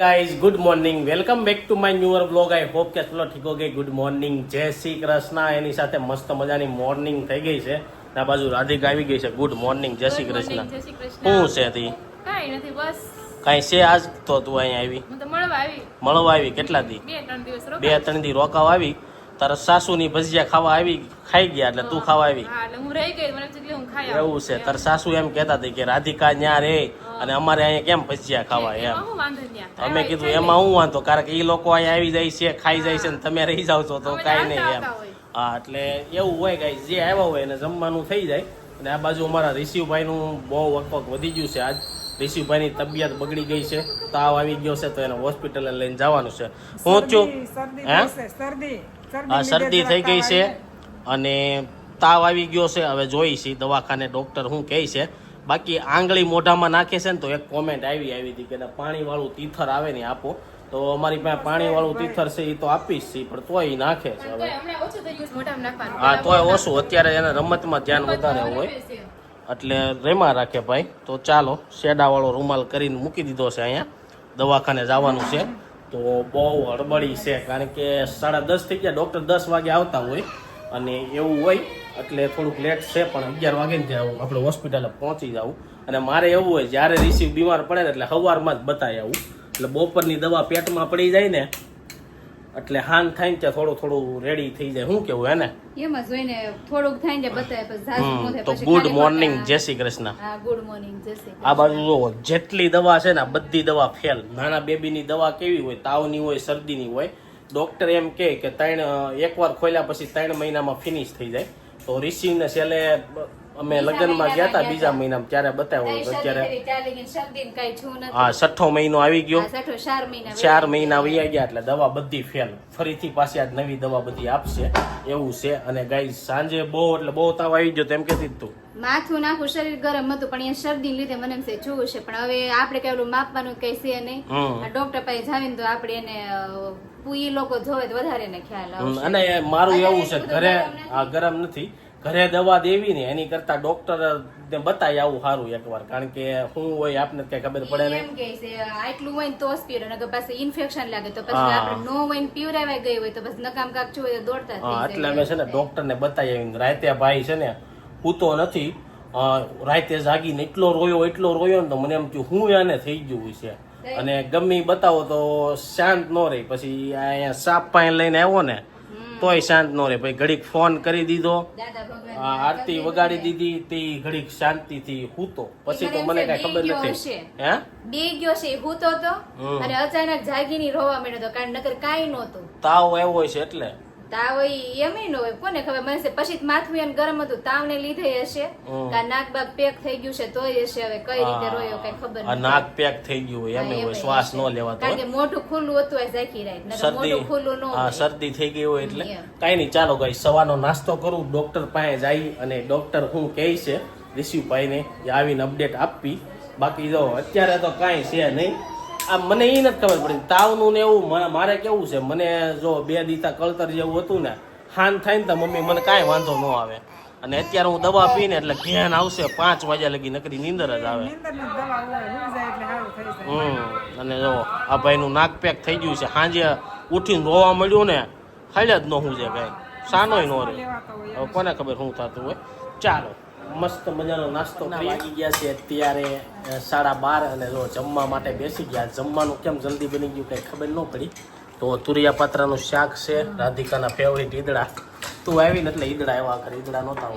Guys good morning welcome back to my newer blog I hope કે ચલો ઠીક okay good morning જય શ્રી કૃષ્ણ એની સાથે મસ્ત મજાની મોર્નિંગ થઈ ગઈ છે આ બાજુ રાધિકા આવી ગઈ છે ગુડ મોર્નિંગ જય શ્રી કૃષ્ણ શું છે તી કાઈ નથી બસ કાઈ છે આજ તો તું અહીં આવી હું તો મળવા આવી કેટલા દી 2-3 દિવસ બે ત્રણ દી રોકાવ આવી તારા સાસુની ભજીયા ખાવા આવી ખાઈ ગયા એટલે તું ખાવા આવી હા એટલે હું રહી ગઈ મને એટલે હું ખાઈ એવું છે તારા સાસુ એમ કહેતા હતા કે રાધિકા ન્યા રે અને અમારે અહીંયા કેમ ભજીયા ખાવા એમ હું વાંધો નહીં અમે કીધું એમાં હું વાંધો કારણ કે એ લોકો અહીંયા આવી જાય છે ખાઈ જાય છે ને તમે રહી જાવ છો તો કાંઈ નહીં એમ હા એટલે એવું હોય કાંઈ જે આવ્યા હોય એને જમવાનું થઈ જાય અને આ બાજુ અમારા રિશિવભાઈનું બહુ વકવક વધી ગયું છે આજ રિશિવભાઈની તબિયત બગડી ગઈ છે તાવ આવી ગયો છે તો એને હોસ્પિટલે લઈને જવાનું છે હું છું હા શરદી થઈ ગઈ છે અને તાવ આવી ગયો છે હવે જોઈ છે દવાખાને ડૉક્ટર શું કહે છે બાકી આંગળી મોઢામાં નાખે છે ને તો એક કોમેન્ટ આવી હતી કે પાણીવાળું તીથર આવે ને આપો તો અમારી પાસે પાણીવાળું તીથર છે એ તો આપીશ છે પણ તોય નાખે છે હવે હા તોય ઓછું અત્યારે એને રમતમાં ધ્યાન વધારે હોય એટલે રેમાં રાખે ભાઈ તો ચાલો શેડાવાળો રૂમાલ કરીને મૂકી દીધો છે અહીંયા દવાખાને જવાનું છે તો બહુ હડબડી છે કારણ કે 10:30 થઈ ગયા ડૉક્ટર 10 વાગે આવતા હોય અને એવું હોય એટલે થોડુંક લેટ છે પણ 11 વાગે ને ત્યાં આપણે હોસ્પિટલે પહોંચી જવું અને મારે એવું હોય જ્યારે રિસીવ બીમાર પડે ને એટલે સવારમાં જ બતાવી આવું એટલે બપોરની દવા પેટમાં પડી જાય ને એટલે હાન થાય ને ત્યાં થોડું રેડી થઈ જાય શું કેવું હે ને એમાં જોઈને થોડુંક થાય ને બતાવે પછી તો ગુડ મોર્નિંગ જય શ્રી કૃષ્ણ હા ગુડ મોર્નિંગ જય શ્રી આ બાજુ જો જેટલી દવા છે ને બધી દવા ફેલ નાના બેબીની દવા કેવી હોય તાવની હોય શરદીની હોય ડોક્ટર એમ કે 3 એકવાર ખોલ્યા પછી 3 મહિનામાં ફિનિશ થઈ જાય તો રિસીવને છેલ્લે અમે લગ્નમાં ગયા હતા બીજા મહિનામાં ત્યારે બતાવ્યો અત્યારે હા 6ઠો મહિનો આવી ગયો 4 મહિના વહી ગયા એટલે દવા બધી ફેલ ફરીથી પાછી આજ નવી દવા બધી આપશે એવું છે અને ગાઈસ સાંજે બહુ તાવ આવી ગયો તેમ કેતી તું માથું નાખું શરીર ગરમ હતું પણ એ શરદી લીધે મને એમ છે જોવું છે પણ હવે આપણે કઈ માપવાનું કઈ છે નહીં ડોક્ટર પાસે જાવીને તો આપણે એને ઈ લોકો જોવે તો વધારે ને ખ્યાલ આવશે અને મારું એવું છે ઘરે આ ગરમ નથી ઘરે દવા દેવી ને એની કરતા ડોક્ટર ને બતાવી આવું સારું એકવાર કારણ કે શું હોય આપને કઈ ખબર પડે ને એમ કે છે આટલું હોય તો જ પીરો નકર પાછું ઇન્ફેક્શન લાગે તો પછી આપણે નો હોય ને પીવરાવાય ગઈ હોય તો પછી નકામ કાક જોઈએ દોડતા થઈ જાય એટલે અમે છે ને ડોક્ટર ને બતાવી આવીને રાતે ભાઈ છે ને પૂતો નથી રાતે જાગીને એટલો રોયો ને તો મને એમ થયું હું એને થઈ ગયું છે અને ગમે બતાવો તો શાંત ન રહી પછી અહીંયા સાપ પાણી લઈને આવ્યો ને તોય શાંત ન રહે ભાઈ ઘડીક ફોન કરી દીધો આરતી વગાડી દીધી તે ઘડીક શાંતિથી હૂતો પછી તો મને કઈ ખબર નથી હે બે ગયો છે હૂતો તો અને અચાનક જાગીને રોવા માંડ્યો તો કારણ નકર કાઈ નહોતું તાવ આવ્યો છે એટલે તાવ એમ ન હોય કોને ખબર મને પછી માથું એને ગરમ હતું તાવને લીધે હશે કે નાક બાગ પેક થઈ ગયું છે તોય હશે હવે કઈ રીતે રોયો કઈ ખબર નથી નાક પેક થઈ ગયું હોય એમ હોય શ્વાસ ન લેવાતો કારણ કે મોઢું ખુલ્લું હતું એ ઝાકી રાત નકર મોઢું ખુલ્લું ન હોય શરદી થઈ ગઈ હોય એટલે કઈ નહીં ચાલો ગાઈ સવારનો નાસ્તો કરું ડોક્ટર પાસે જઈ અને ડોક્ટર શું કહે છે રિશિવભાઈને આવીને અપડેટ આપવી બાકી જો અત્યારે તો કાંઈ છે નહીં આ મને એ નથી ખબર પડી તાવનું ને એવું મારે કેવું છે મને જો 2 દીતા કળતર જેવું હતું ને હાન થાય ને તો મમ્મી મને કાંઈ વાંધો ન આવે અને અત્યારે હું દવા પીને એટલે ધ્યાન આવશે 5 વાગ્યા લગી નકરી નીંદર જ આવે અને જો આ ભાઈનું નાક પેક થઈ ગયું છે સાંજે ઉઠીને રોવા મળ્યું ને ખાઈ જ ન હું છે કાંઈ સાનોય ન રહે હવે કોને ખબર શું થતું હોય ચાલો મસ્ત મજાનો નાસ્તો વાગી ગયા છે અત્યારે 12:30 અને જો જમવા માટે બેસી ગયા જમવાનું કેમ જલ્દી બની ગયું કઈ ખબર ન પડી તો તુરિયા પાત્રાનું શાક છે રાધિકાના ફેવરિટ ઈદડા તું આવી ને એટલે ઈદડા આવ્યા કરે ઈદડા નહોતા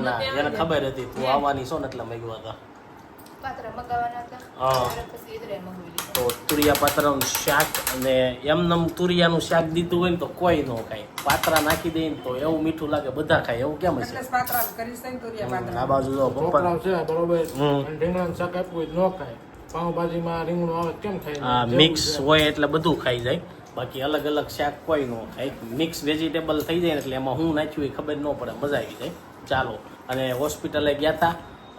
ના એને ખબર હતી તું આવવાની છો ને એટલે મંગાવ્યા હતા તો તુરિયા પાત્રાનું શાક અને એમનેમ તુરિયાનું શાક દીધું હોય ને તો કોઈ ન ખાય પાત્રા નાખી દે ને તો એવું મીઠું લાગે બધા ખાય એવું કેમ હશે આ બાજુ જો પપ્પા રીંગણાનું શાક આપ્યું ન ખાય પાઉંભાજીમાં રીંગણું આવે કેમ ખાય મિક્સ હોય એટલે બધું ખાઈ જાય બાકી અલગ અલગ શાક કોઈ ન ખાય મિક્સ વેજીટેબલ થઈ જાય ને એટલે એમાં હું નાખ્યું એ ખબર ન પડે મજા આવી જાય ચાલો અને હોસ્પિટલે ગયા હતા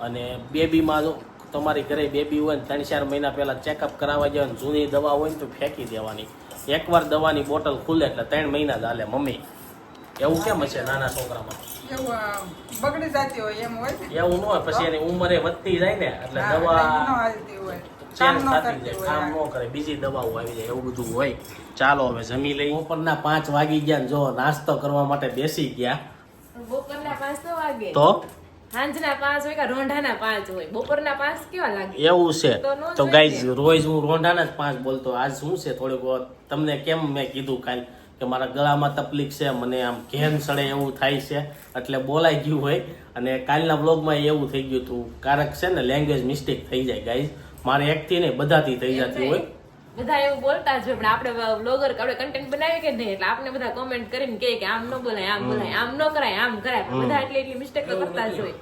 અને બેબીમાં જો તમારી ઘરે બેબી હોય ને 3-4 મહિના પહેલા ચેકઅપ કરાવવા જાય ને જૂની દવા હોય ને તો ફેંકી દેવાની એકવાર દવાની બોટલ ખુલે એટલે 3 મહિના જ હાલે મમ્મી એવું કેમ હશે નાના છોકરામાં બગડી જતી હોય એમ હોય એવું ન હોય પછી એની ઉંમરે વધતી જાય ને એટલે દવા ચેન્જ થતી જાય, કામ ન કરે, બીજી દવાઓ આવી જાય, એવું બધું હોય. ચાલો હવે જમી લઈ. બપોરના 5 વાગી ગયા ને જો નાસ્તો કરવા માટે બેસી ગયા. બપોરના 5 વાગે તો સાંજના 5 હોય કે રોંઢાના 5 હોય, બપોરના 5 કેવા લાગે? એવું છે. તો ન તો જોઈએ ગાઈઝ રોજ હું રોંઢાના જ 5 બોલતો. આજ શું છે થોડીક તમને કેમ મેં કીધું કાલ કે મારા ગળામાં તકલીફ છે, મને આમ ઘેન સડે એવું થાય છે, એટલે બોલાઈ ગયું હોય. અને કાલના બ્લોગમાં એવું થઈ ગયું હતું. કારક છે ને લેંગ્વેજ મિસ્ટેક થઈ જાય ગાઈઝ, મારે એકથી નહીં બધાથી થઈ જતી હોય. બધા એવું બોલતા જ હોય, પણ આપણે બ્લોગર આપણે કન્ટેન્ટ બનાવીએ કે નહીં, એટલે આપણે બધા કોમેન્ટ કરીને કહે કે આમ ન બોલાય, આમ બોલાય, આમ ન કરાય, આમ કરાય. પણ બધા એટલી મિસ્ટેક તો કરતા જ હોય.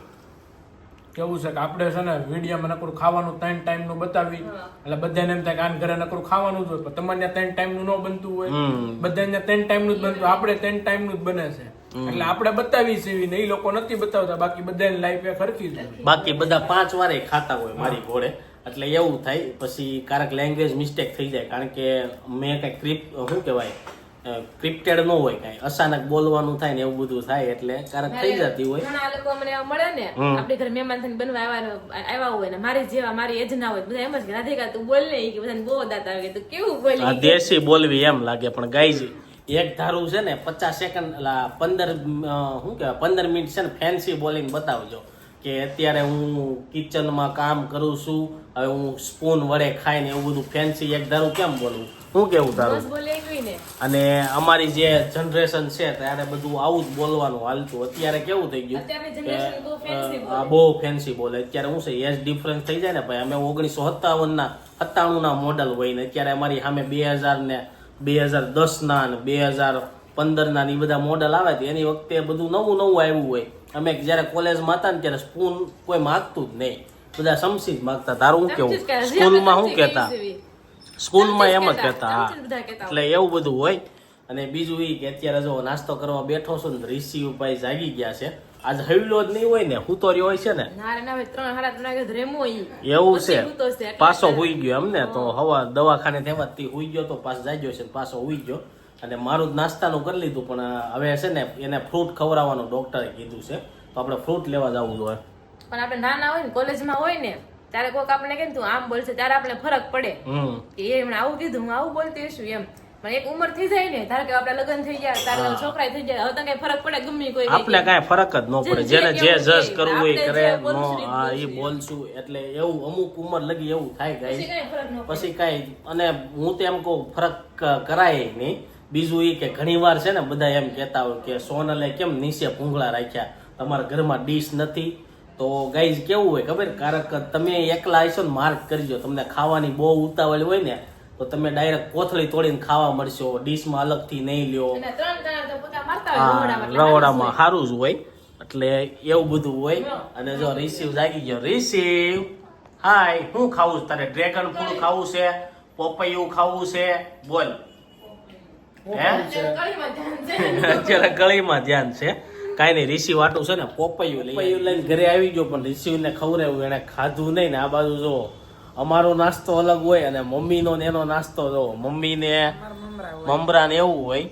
કેવું છે કે આપણે છે ને વિડીયોમાં નકરું ખાવાનું 3 ટાઈમ નું બતાવી, એટલે બધાને એમ થાય કે આન ઘરે નકરું ખાવાનું જ હોય, પણ તમારે ત્યાં 3 ટાઈમ નું ન બનતું હોય, બધાને 3 ટાઈમ નું જ બનતું, આપણે 3 ટાઈમ નું જ બને છે. એટલે આપણે બતાવી છે ને, એ લોકો નથી બતાવતા, બાકી બધાની લાઈફ એ ખરખી જ હોય. બાકી બધા 5 વારે ખાતા હોય મારી ઘોડે, એટલે એવું થાય. પછી કારક લેંગ્વેજ મિસ્ટેક થઈ જાય, કારણ કે મેં કઈ શું કહેવાય ક્રિપ્ટેડ ન હોય, કઈ અચાનક બોલવાનું થાય ને એવું બધું થાય, એટલે કારક થઈ જતી હોય. ઘણા લોકો મને મળે ને, આપણે ઘરે મહેમાન થઈને બનવા આવ્યા હોય ને, મારી જેવા મારી એજ ના હોય, બધા એમ જ કે રાધિકા તું બોલ ને, કે બધાને બહુ દાંત આવે, તું કેવું બોલી? દેશી બોલવી એમ લાગે, પણ ગાઈઝ એક ધારું છે ને 50 સેકન્ડ 15 મિનિટ છે ને ફેન્સી બોલીને બતાવજો કે અત્યારે હું કિચનમાં કામ કરું છું, હવે હું સ્પૂન વડે ખાઈને એવું બધું ફેન્સી એક ધારું કેમ બોલવું? શું કેવું તારું? અને અમારી જે જનરેશન છે ત્યારે બધું આવું જ બોલવાનું હાલતું. અત્યારે કેવું થઈ ગયું કે બહુ ફેન્સી બોલે. અત્યારે શું છે એજ ડિફરન્સ થઈ જાય ને ભાઈ. અમે 1997 ના મોડલ હોય ને અત્યારે અમારી સામે 2000 ને 2010 ના ને 2015 ના એ બધા મોડલ આવે છે. એની વખતે બધું નવું આવ્યું હોય. અમે જયારે કોલેજમાં હતા ને ત્યારે સ્પૂન કોઈ માગતું જ નહીં, બધા સમસી જ માગતા. તારું શું કેવું? સ્કૂલમાં શું કહેતા? સ્કૂલમાં એમ જ કહેતા. હા, એટલે એવું બધું હોય. અને બીજું એ કે અત્યારે જો નાસ્તો કરવા બેઠો છું ને ઋષિભાઈ જાગી ગયા છે. આજ હવલો જ નહીં હોય ને, હુતો રહ્યો હોય છે ને, એવું છે. પાછો હુઈ ગયો એમને, તો હવા દવાખાને થવાથી હુઈ ગયો, તો પાછો જાગ્યો છે, પાછો હુઈ ગયો. અને મારું નાસ્તાનું કરી લીધું, પણ હવે છે ને એને ફ્રૂટ ખવડાવવાનું ડોક્ટરે કીધું છે, તો આપણે ફ્રૂટ લેવા જવું જોઈએ. પણ આપણે નાના હોય ને, કોલેજમાં હોય ને, ત્યારે કોઈક આપણે કે તું આમ બોલશે, ત્યારે આપણે ફરક પડે કે એ એમણે આવું કીધું, હું આવું બોલતી છું એમ. પણ એક ઉંમર થઈ જાય ને, ધારો કે આપણે લગ્ન થઈ ગયા, તારે છોકરા થઈ જાય, હવે તો કઈ ફરક પડે? ગમે કોઈ આપણે કઈ ફરક જ ન પડે, જેને જે જજ કરવું હોય કરે. એ બોલશું એટલે એવું અમુક ઉંમર લગી એવું થાય ગાય, પછી કઈ. અને હું તો એમ કહું ફરક કરાય નહીં. બીજું એ કે ઘણી વાર છે ને બધા એમ કહેતા હોય કે સોનલે કેમ નીચે ભૂંગળા રાખ્યા, તમારા ઘરમાં ડીશ નથી. તો ગાઈઝ કેવું હોય ખબર, કારક તમે એકલા આવીશો ને માર્ક કરજો, તમને ખાવાની બહુ ઉતાવળ હોય ને તો તમે ડાયરેક્ટ કોથળી તોડીને ખાવા મળશો, ડીશમાં અલગથી નહીં લ્યો. રવડામાં સારું જ હોય, એટલે એવું બધું હોય. અને જો રિસીવ જાગી ગયો. રિસીવ હાય, શું ખાવું તારે? ડ્રેગન ફ્રૂટ ખાવું છે, પપૈયું ખાવું છે? બોલ. અત્યારે ગળીમાં ધ્યાન છે. કાંઈ નહીં, રિસીવ આટું છે ને પપૈયું લઈને ઘરે આવી ગયો, પણ રિસીવને ખવડાવ્યું, એને ખાધું નહીં ને. આ બાજુ જો અમારો નાસ્તો અલગ હોય અને મમ્મીનો ને એનો નાસ્તો જો. મમ્મીને મમરા ને એવું હોય,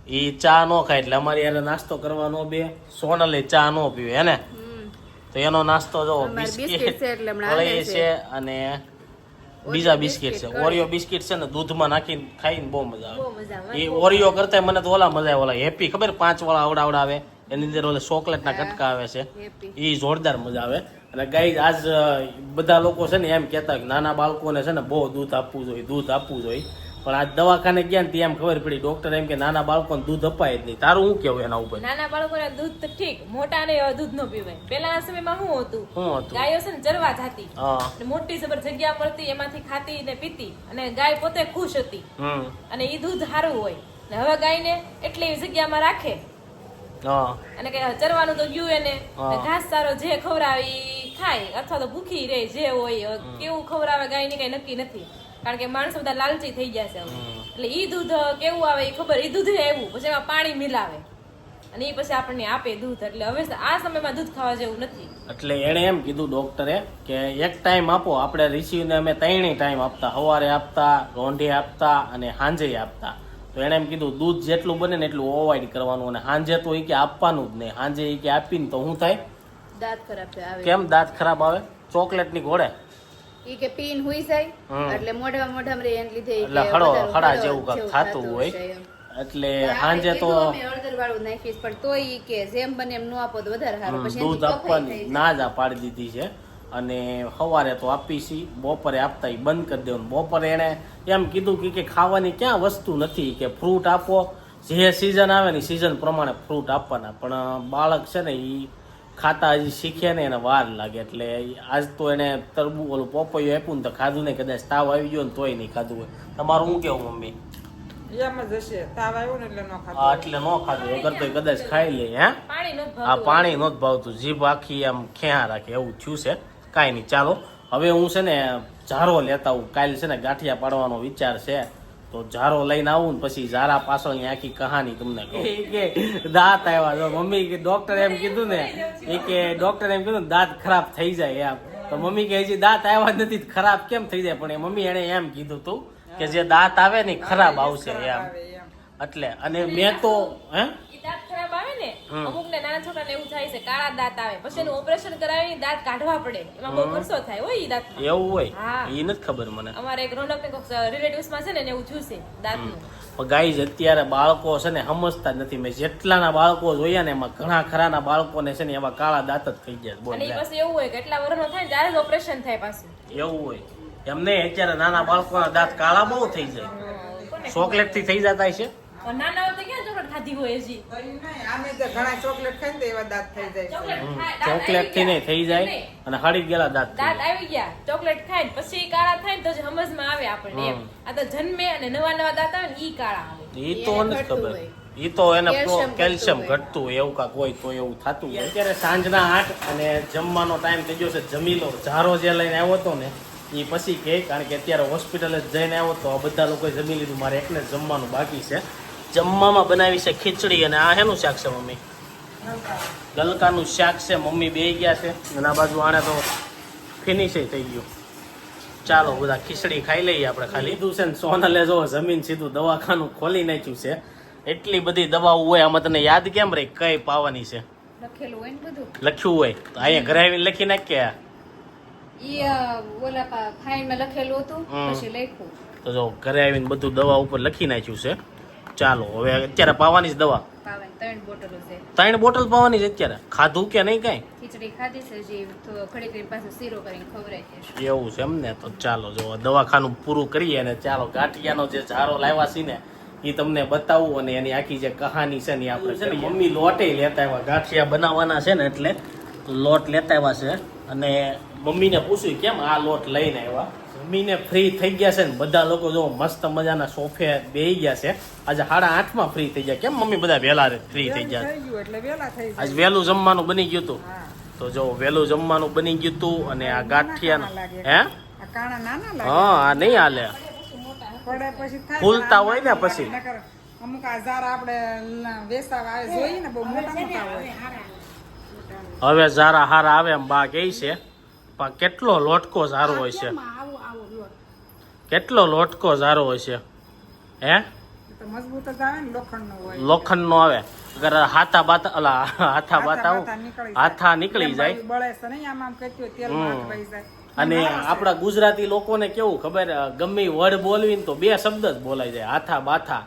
એ ચા ન ખાય એટલે અમારી યારે નાસ્તો કરવા નો બે. સોનલે ચા ન પીવે એને, તો એનો નાસ્તો જો બિસ્કિટ છે અને બીજા બિસ્કિટ છે. ઓરિયો બિસ્કિટ છે ને દૂધમાં નાખીને ખાઈને બહુ મજા આવે. એ ઓરિયો કરતા મને તો ઓલા મજા આવે, ઓલા હેપી ખબર 5 વાળા આવડા આવે, એની અંદર ઓલા ચોકલેટ ના કટકા આવે છે, એ જોરદાર મજા આવે. અને ગાઈઝ આજ બધા લોકો છે ને એમ કહેતા કે નાના બાળકોને છે ને બહુ દૂધ આપવું જોઈએ, પણ આજ દવાખાને ગયા ને એમ ખબર પડી, ડોક્ટર એમ કે નાના બાળકોને દૂધ અપાય જ નહીં. તારું શું કેવું એના ઉપર? નાના બાળકોને દૂધ તો ઠીક, મોટા ને દૂધ ન પીવાય. પેલાના સમયમાં શું હતું, ગાયો છે ને ચરવા જતી, મોટી જબર જગ્યા મળતી, એમાંથી ખાતી ને પીતી, અને ગાય પોતે ખુશ હતી, અને એ દૂધ સારું હોય. હવે ગાય ને એટલી જગ્યામાં રાખે, અને કે ચરવાનું તો ગયું એને, ઘાસ સારો જે ખવડાવે ખાય, અથવા તો ભૂખી રહે, જે હોય કેવું ખવડાવે ગાય ની કઈ નક્કી નથી. કારણ કે માણસો બધા લાલચી થઈ ગયા છે, એટલે ઈ દૂધ કેવું આવે એ ખબર, ઈ દૂધ એવું પછી એમાં પાણી મિલાવે અને એ પછી આપણને આપે દૂધ. એટલે હવે આ સમયમાં દૂધ ખાવા જેવું નથી. એટલે એને એમ કીધું ડોક્ટરે કે એક ટાઈમ આપો. આપણે રિસીવને અમે 3 ટાઈમ આપતા, સવારે આપતા, રોંઢે આપતા અને સાંજે આપતા. તો એને એમ કીધું દૂધ જેટલું બને ને એટલું અવોઇડ કરવાનું, અને સાંજે તો એ કે આપવાનું જ નહીં. સાંજે એ કે આપીને તો શું થાય? દાંત ખરાબ થાય. કેમ દાંત ખરાબ આવે? ચોકલેટ ની ઘોડે એ ઈ કે પીન હુઈ જાય એટલે મોઢામાં રે એને લીધે ઈ એટલે કે ખડો વધારે ખડા ખડો જેવું કાંઈક થાતું હોય હશે એમ. એટલે પણ સાંજે આપણે તો કીધું અમે હળદર વાળું નાખીશ પણ તોય ઈ કે જેમ બને એમ ન આપો તો વધારે સારું પછી દૂધ એનાથી કફાઈ આપવાની થઈ ના જ પાડી દીધી છે અને સવારે તો આપી છી બપોરે આપતા ઈ બંધ કરી દેવાનું બપોરે એને એમ કીધું કે ખાવાની ક્યાં વસ્તુ નથી કે ફ્રૂટ આપો જે સિઝન આવે ને સિઝન પ્રમાણે ફ્રૂટ આપવાના પણ બાળક છે ને એ ખાતા હજી શીખે ને એને વાર લાગે એટલે આજ તો એને તરબૂચ ઓલું પપૈયું આપ્યું ને તો ખાધું નહીં કદાચ તાવ આવી ગયો ને તોય નહીં ખાધું હોય તમારું શું કેવું મમ્મી એમ જ હશે તાવ આવ્યો ને એટલે ન ખાધું હા એટલે ન ખાધું વગર તો કદાચ ખાઈ લે હે પાણી નથી આ ભાવતું. પાણી નહોતું ભાવતું જીભ આખી આમ ખેયા રાખે એવું થયું છે કાંઈ નહીં ચાલો હવે હું છે ને ઝારો લેતા આવું કાલે છે ને ગાંઠિયા પાડવાનો વિચાર છે તો ઝારો લઈને આવું ને પછી ઝારા પાછળની આખી કહાની તમને કહું કે દાંત આવ્યા જો મમ્મી કે ડોક્ટર એમ કીધું ને કે ડોક્ટર એમ કીધું ને દાંત ખરાબ થઈ જાય એમ તો મમ્મી કે હજી દાંત આવ્યા જ નથી ખરાબ કેમ થઈ જાય પણ એ મમ્મી એને એમ કીધું તું કે જે દાંત આવે ને ખરાબ આવશે એમ એટલે અને મેં તો હે ઈ દાંત ખરાબ આવે ને અમુક ને નાના છોકરાને એવું થાય છે કાળા દાંત આવે પછી એનું ઓપરેશન કરાવીને દાંત કાઢવા પડે એમાં બહુ ખર્ચો થાય હોય ઈ દાંત એવું હોય હા. એ નથી ખબર મને અમારે એક રોનક ને કોઈક રિલેટિવ્સ માં છે ને એને એવું થયું છે દાંતનું પણ ગાઈઝ અત્યારે બાળકો છે ને સમજતા જ નથી મેં જેટલાના બાળકો જોયા ને એમાં ઘણા ખરાના બાળકોને છે ને એવા કાળા દાંત જ થઈ ગયા બોલ અને ઈ પછી એવું હોય કે એટલા વર્ષનો થાય ને ત્યારે જ ઓપરેશન થાય પાછું એવું હોય એમને અત્યારે નાના બાળકોના દાંત કાળા બહુ થઈ જાય ચોકલેટ થી થઈ જતા છે પણ નાના હોય તો ક્યાં ચોકલેટ ખાધી હોય હજી આમે તો ઘણા ચોકલેટ ખાય ને તો એવા દાંત થઈ જાય ચોકલેટ ખાય, દાંત ચોકલેટ થી નહીં થઈ જાય નહીં. અને હળી ગયેલા દાંત થઈ દાંત આવી ગયા ચોકલેટ ખાય ને પછી ઈ કાળા થાય ને તો જ સમજમાં આવે આપણને એમ આ તો જન્મે અને નવા નવા દાંત આવે ને ઈ કાળા આવે જાય એ તો નથી ઘટતું ખબર હોય. એ તો એને કેલ્શિયમ કેલ્શિયમ ઘટતું ઘટતું હોય એવું કાંક હોય તો એવું થતું હોય અત્યારે સાંજના 8 અને જમવાનો ટાઈમ થઈ ગયો છે જમી લો ઝારો જે લઈને આવ્યો હતો ને એ પછી કે કારણ કે અત્યારે હોસ્પિટલ જ જઈને આવ્યો તો આ બધા લોકોએ જમી લીધું મારે એકને જ જમવાનું બાકી છે જમવામાં બનાવી છે ખીચડી અને આ હેનું શાક છે મમ્મી ગલકાનું શાક છે મમ્મી બે ગયા છે અને આ બાજુ આને તો ફિનિશ થઈ ગયું ચાલો બધા ખીચડી ખાઈ લઈએ આપણે ખાલી લીધું છે ને સોનલે જો જમીન સીધું દવાખાનું ખોલી નાખ્યું છે એટલી બધી દવાઓ હોય આમાં તને યાદ કેમ રહી કઈ પાવાની છે લખેલું હોય ને બધું લખ્યું હોય તો અહીંયા ઘરે આવીને લખી નાખ કે ઈ ઓલા ફાઇલમાં લખેલું હતું પછી લખ્યું તો જો ઘરે આવીને બધું દવા ઉપર લખી નાખ્યું છે ચાલો હવે અત્યારે પાવાની જ દવા પાવાની 3 બોટલો છે 3 બોટલ પાવાની છે અત્યારે ખાધું કે નહીં કઈ ખીચડી ખાધી છે જે ઘડી ઘડી પાછું શીરો કરીને ખવડાવી દેશું એવું છે એમ ને તો ચાલો જો દવાખાનું પૂરું કરીએ અને ચાલો ગાંઠિયાનો જે ઝારો લાવ્યા છે ને એ તમને બતાવું અને એની આખી જે કહાની છે ને એ આપણે છે ને મમ્મી લોટે લેતા આવ્યા ગાંઠિયા બનાવવાના છે ને એટલે લોટ લેતા આવ્યા છે અને મમ્મીને પૂછ્યું કેમ આ લોટ લઈને આવ્યા મમ્મીને ફ્રી થઈ ગયા છે ને બધા લોકો જો મસ્ત મજાના સોફે બેહી ગયા છે આજે 8:30 ફ્રી થઈ ગયા કેમ મમ્મી બધા વહેલા ફ્રી થઈ ગયા થઈ ગયું એટલે વેલા થઈ આજ વહેલું જમવાનું બની ગયું હતું હા તો જો વહેલું જમવાનું બની ગયું હતું અને આ ગાંઠિયાનું હે આ કાણા નાના લાગે હા આ નહીં હાલે પડે પછી થાય ફૂલતા હોય ને પછી નકર અમુક આજાર આપણે વેસાવા આવે જોઈએ ને બહુ મોટા મોટા હોય હવે ઝારા હારા આવે એમ બા કહે છે પણ કેટલો લોટકો ઝારો હોય છે કેટલો લોટકો ઝારો હોય છે હે એ તો મજબૂત જ આવે ને લોખંડનો હોય લોખંડ નો આવે અગર હાથા બાતા અલા હાથા બાતા નીકળી હાથા નીકળી જાય બળે છે નહીં આમ આમ કહેતું હોય તેલમાં હાથ વહી જાય અને આપણા ગુજરાતી લોકોને કેવું ખબર ગમે ઈ વડ બોલવી ને તો 2 શબ્દ જ બોલાઈ જાય હાથા બાથા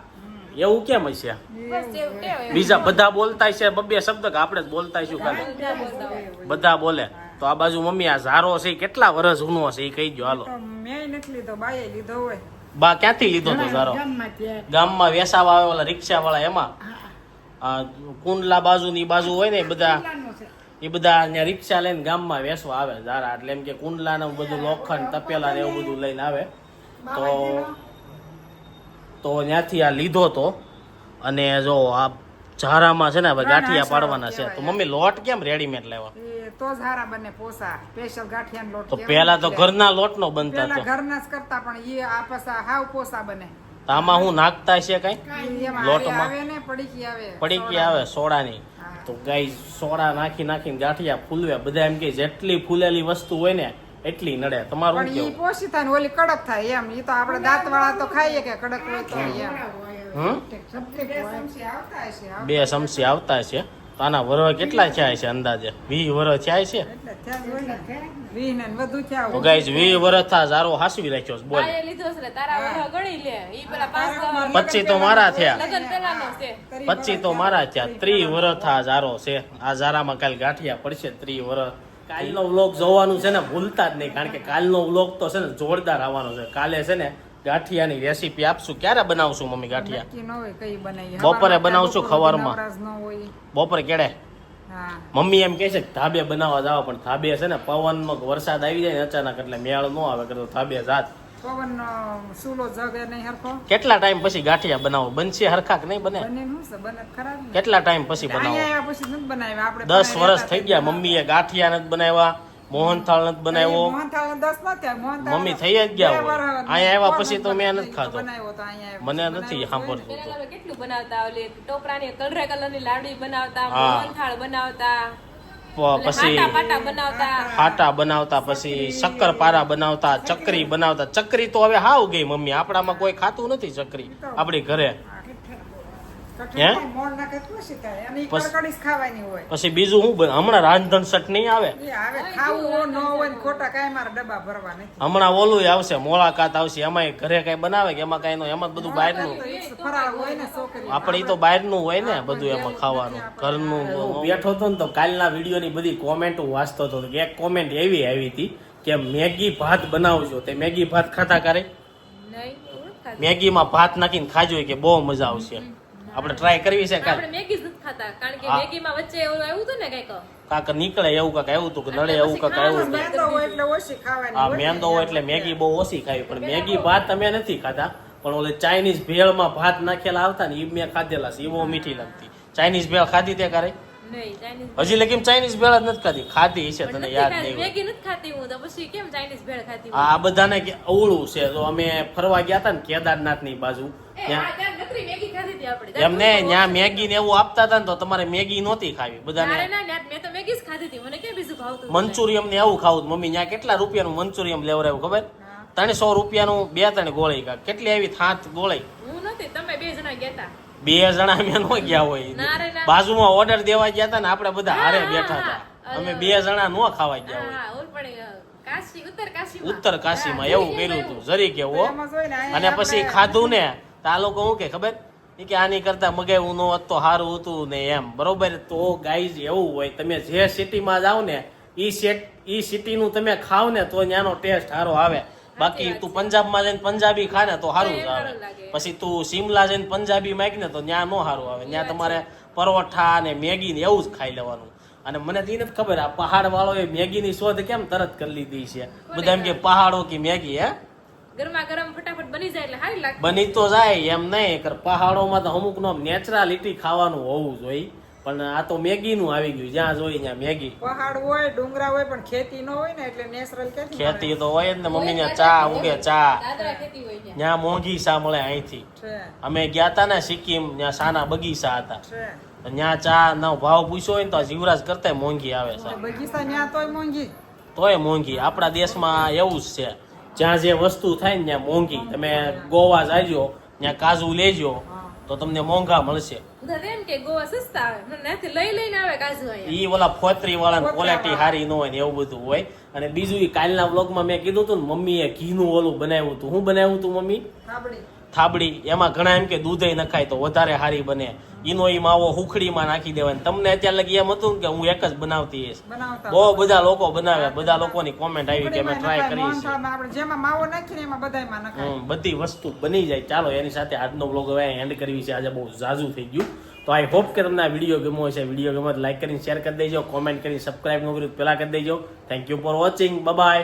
એવું કેમ હશે બસ એવું ટેવ બીજા બધા બોલતા છે 2 શબ્દ કે આપણે જ બોલતા છું ખાલી બધા બોલતા હોય બધા બોલે તો આ બાજુ મમ્મી આ ઝારો છે ઈ કેટલા વર્ષ જૂનો છે એ કહી દો હાલો તો મેં નથી લીધો બાએ લીધો હોય બા ક્યાંથી લીધો તો ઝારો ગામમાં વેસાવા આવે ઓલા રિક્ષા વાળા એમાં આ કુંડલા બાજુ ની બાજુ હોય ને એ બધા અહીંયા રિક્ષા લઈને ગામમાં વેસવા આવે ઝારા એટલે એમ કે કુંડલા ને બધું લોખંડ તપેલા ને એવું બધું લઈને આવે તો ત્યાંથી આ લીધો તો અને જો આ ઝારામાં છે ને હવે ગાંઠિયા પાડવાના છે તો મમ્મી લોટ કેમ રેડીમેડ લાવ્યા એ તો જ હારા બને પોસા સ્પેશિયલ ગાંઠિયાનો લોટ તો કહેવાય. પહેલા તો ઘરના લોટનો બનતા પેલા હતો ઘરના જ કરતા પણ એ આ પાછા હાવ પોસા બને તો આમાં હું નાખતા છે કઈ એમાં લોટમાં? આવે ને પડીકી આવે પડીકી આવે સોડાની તો ગાય સોડા નાખીને ગાંઠિયા ફૂલવે બધા એમ કે જેટલી ફૂલેલી વસ્તુ હોય ને એટલી નડે તમારું પણ ઈ કેવું પોસી થાય ને ઓલી કડક થાય એમ ઈ તો આપણે દાંત વાળા તો ખાઈએ કે કડક હોય તો એમ હમ સમસી આવતા હશે, 2 ચમચી આવતા છે તો આના વરહ કેટલા થયા છે અંદાજે 20 વરહ થયા છે એટલે ત્યાં જ હોય ને 20 ને વધુ થયા તો હોય. ગાઈસ 20 વરહ થા ઝારો હાસવી રાખ્યો છે બોલ ગાયે લીધો છે તારા વરહ ગણી લે ઈ પેલા 5 25 તો મારા થયા લગન પેલાનો છે 25 તો મારા થયા 30 વરહ થા ઝારો છે આ ઝારામાં કાલ ગાંઠિયા પડશે 30 વરહ કાલનો વ્લોગ જોવાનું છે ને ભૂલતા જ નહીં કારણ કે કાલનો વ્લોગ તો છે ને જોરદાર આવવાનો છે કાલે છે ને ગાંઠિયાની રેસીપી આપશું ક્યારે બનાવશું મમ્મી ગાંઠિયા નક્કી ન હોય કઈ બનાવીએ. બપોરે હવારમાં બનાવશું બપોરે ખવારમાં. નવરાશ ન હોય. બપોરે કેડે હા મમ્મી એમ કહે છે કે ધાબે બનાવવા જાવ પણ ધાબે છે ને પવનમાં વરસાદ આવી જાય ને અચાનક એટલે મેળ ન આવે કરતો ધાબે જાત પવન સુલો જગે નહીં હરખો કેટલા ટાઈમ પછી ગાંઠિયા બનાવો બનશે હરખા કે નહીં બને બને શું છે બને જ ખરા ને. કેટલા ટાઈમ પછી બનાવો અહીંયા આવ્યા પછી નથી બનાવ્યા આપણે 10 પણ વર્ષ રહેતા થઈ ગયા મમ્મીએ ગાંઠિયા નથી બનાવ્યા મોહનથાળ નથી બનાવ્યો મોહનથાળ 10 ન થયા. મોહનથાળ મમ્મી થઈ જ ગયા બે હોય. વર્ષ અહીંયા આવ્યા કોણ પછી તો મેં નથી બનાવ્યો ખાધો. તો અહીંયા આવ્યા મને પછી નથી બનાવ્યો સાંભળતું પેલા અમે કેટલું બનાવતા ઓલી ટોપરાની કલરે કલરની લાડવી બનાવતા હા. મોહનથાળ બનાવતા પછી હાટા પાટા બનાવતા ફાટા બનાવતા પછી શક્કરપારા બનાવતા ચકરી બનાવતા ચકરી તો હવે હાવ ગઈ મમ્મી આપણામાં કોઈ ખાતું નથી ચકરી આપણી ઘરે કઠણ થાય, મોણ નાખે તો ઓછી થાય. અને ઈ બસ. કડકડી જ ખાવાની હોય. પછી બીજું હું હમણાં રાંધણ સટ નહીં આવે ઈ આવે ખાવું ન હોય ને ખોટા કાંઈ મારા ડબ્બા ભરવા નથી. હમણાં ઓલું આવશે મોળાકાત આવશે એમાં ઘરે કઈ બનાવે કે એમાં કઈ એમાં જ બધું બહારનું તો ઈ ફરાળ હોય ને છોકરી. આપણે ઈ તો બહારનું હોય ને બધું એમાં ખાવાનું ઘરનું બેઠો હતો ને તો કાલના વિડીયોની બધી કોમેન્ટો વાંચતો હતો એક કોમેન્ટ એવી આવી હતી કે મેગી ભાત બનાવજો તે મેગી ભાત ખાતા કરે નહીં ખાતા. મેગીમાં ભાત નાખીને ખાજો કે બહુ મજા આવશે આપણે ટ્રાય કરવી છે કાલ આપણે મેગી જ નથી ખાતા કારણ કે હા. મેગીમાં વચ્ચે એવું આવ્યું હતું ને કઈક કાંક નીકળે એવું કાંક આવ્યું હતું કે નડે એવું કાંક આવ્યું હતું મેંદો હોય એટલે ઓછી ખાવાની આ હોય ને. મેંદો હોય એટલે મેગી બહુ ઓછી ખાવી પણ મેગી ભાત અમે નથી ખાતા પણ ઓલે ચાઇનીઝ ભેળમાં ભાત નાખેલા આવતા ને એ મેં ખાધેલા છે એ બહુ મીઠી લાગતી ચાઇનીઝ ભેળ ખાધી તે કરે નહીં ચાઇનીઝ હજી લગી ચાઇનીઝ ભેળ જ નથી ખાધી ખાધી છે તને યાદ નહીં હોય. મેગી નથી ખાતી હું તો પછી કેમ ચાઇનીઝ ભેળ ખાતી હું? આ બધાને કે અવળું છે તો અમે ફરવા ગયા હતા ને કેદારનાથ ની બાજુ એ આ ત્યાં નકરી મેગી ખાધી હતી આપણે. એમને ત્યાં મેગી ને એવું આપતા હતા ને તો તમારે મેગી નહોતી ખાવી ના બધાને રે ના, મેં તો મેગી જ ખાધી હતી મને કેમ બીજું ભાવતું હતું? મંચુરિયમ ને એવું ખાવું મમ્મી ત્યાં કેટલા રૂપિયાનું મંચુરિયમ લેવરાયું ખબર 300 રૂપિયાનું 2-3 ગોળી કાંક કેટલી આવી થાત ગોળી હું નથી તમે બે જણા ગયા હતા. 2 જણા અમે ન ગયા હોય ના રે ના. બાજુમાં ઓર્ડર દેવા ગયા હતા ને આપણે બધા હારે હા, બેઠા હા, હતા અમે 2 જણા નો ખાવા ગયા હોય હા ઓલ પણ કાશી ઉત્તર કાશીમાં ઉત્તર કાશીમાં એવું કર્યું હતું જરી કેવો એમાં જોઈ ને અહીંયા અને પછી આપણે ખાધું ને તો આ લોકો શું કે ખબર ઈ કે આની કરતા મગાવ્યું ન હોત તો સારું હતું ને એમ બરોબર તો ગાઈઝ એવું હોય તમે જે સિટીમાં જાવ ને ઈ સિટીનું તમે ખાવ ને તો ત્યાંનો ટેસ્ટ સારો આવે બાકી તું પંજાબમાં જઈને પંજાબી ખા ને તો સારું જ આવે સારું લાગે. પછી તું શિમલા જઈને પંજાબી માંગ ને તો ત્યાં નો સારું આવે ત્યાં તમારે પરોઠા ને મેગી ને એવું જ ખાઈ લેવાનું અને મને તો ઈ નથી ખબર આ પહાડ વાળો એ મેગી ની શોધ કેમ તરત કરી લીધી છે બધા એમ કે પહાડો કે મેગી હે ગરમા ગરમ ફટાફટ બની જાય એટલે સારી લાગે. બની તો જાય એમ નહીં કર પહાડોમાં તો અમુક નો નેચરાલિટી ખાવાનું હોવું જોઈએ પણ આ તો મેગી નું આવી ગયું જ્યાં જોઈ ત્યાં મેગી પહાડ હોય ડુંગરા હોય પણ ખેતી ન હોય ને એટલે નેચરલ ક્યાંથી મળે? ખેતી તો હોય જ ને મમ્મી ત્યાં ચા ઉગે ચા દાદરા ખેતી હોય ત્યાં. ત્યાં મોંઘી ચા મળે અહીંથી છે અમે ગયા તા ને સિક્કિમ ત્યાં સાના બગીચા હતા છે ત્યાં ચા નો ભાવ પૂછ્યો હોય ને તો આ જીવરાજ કરતા મોંઘી આવે છે બગીચા ન્યા તોય મોંઘી તોય મોંઘી આપણા દેશમાં એવું જ છે જ્યાં જે વસ્તુ થાય ને ત્યાં મોંઘી તમે ગોવા જાજો ત્યાં કાજુ લેજો તો તમને મોંઘા મળશે બધા એમ કે ગોવા સસ્તા આવે મને ત્યાંથી લઈ લઈને આવે કાજુ અહીંયા. ઈ ઓલા ફોતરી વાળા ક્વોલિટી સારી ન હોય ને એવું બધું હોય અને બીજું ઈ કાલના વ્લોગમાં મેં કીધું હતું ને મમ્મીએ ઘીનું ઓલું બનાવ્યું હતું હું બનાવ્યું હતું મમ્મી થાબડી થાબડી એમાં ઘણા એમ કે દૂધે નખાય તો વધારે સારી બને ઈનો ઈ માવો હુખડીમાં નાખી દેવાય તમને અત્યારે લગી એમ હતું કે હું એક જ બનાવતી હઈશ બનાવતા બહુ બધા લોકો બનાવે બધા લોકોની કોમેન્ટ આવી કે અમે ટ્રાય કરી છે મોહનથાળમાં આપણે જેમાં માવો નાખીને એમાં બધાયમાં નખાય બધી વસ્તુ બની જાય ચાલો એની સાથે આજનો બ્લોગ હવે એન્ડ કરવી છે આજે બહુ ઝાઝું થઈ ગયું તો આઈ હોપ કે તમને આ વિડીયો ગમ્યો હશે વિડીયો ગમે તો લાઈક કરીને શેર કરી દેજો કોમેન્ટ કરીને સબસ્ક્રાઇબ ન કર્યું પહેલા કરી દેજો thank you for watching bye bye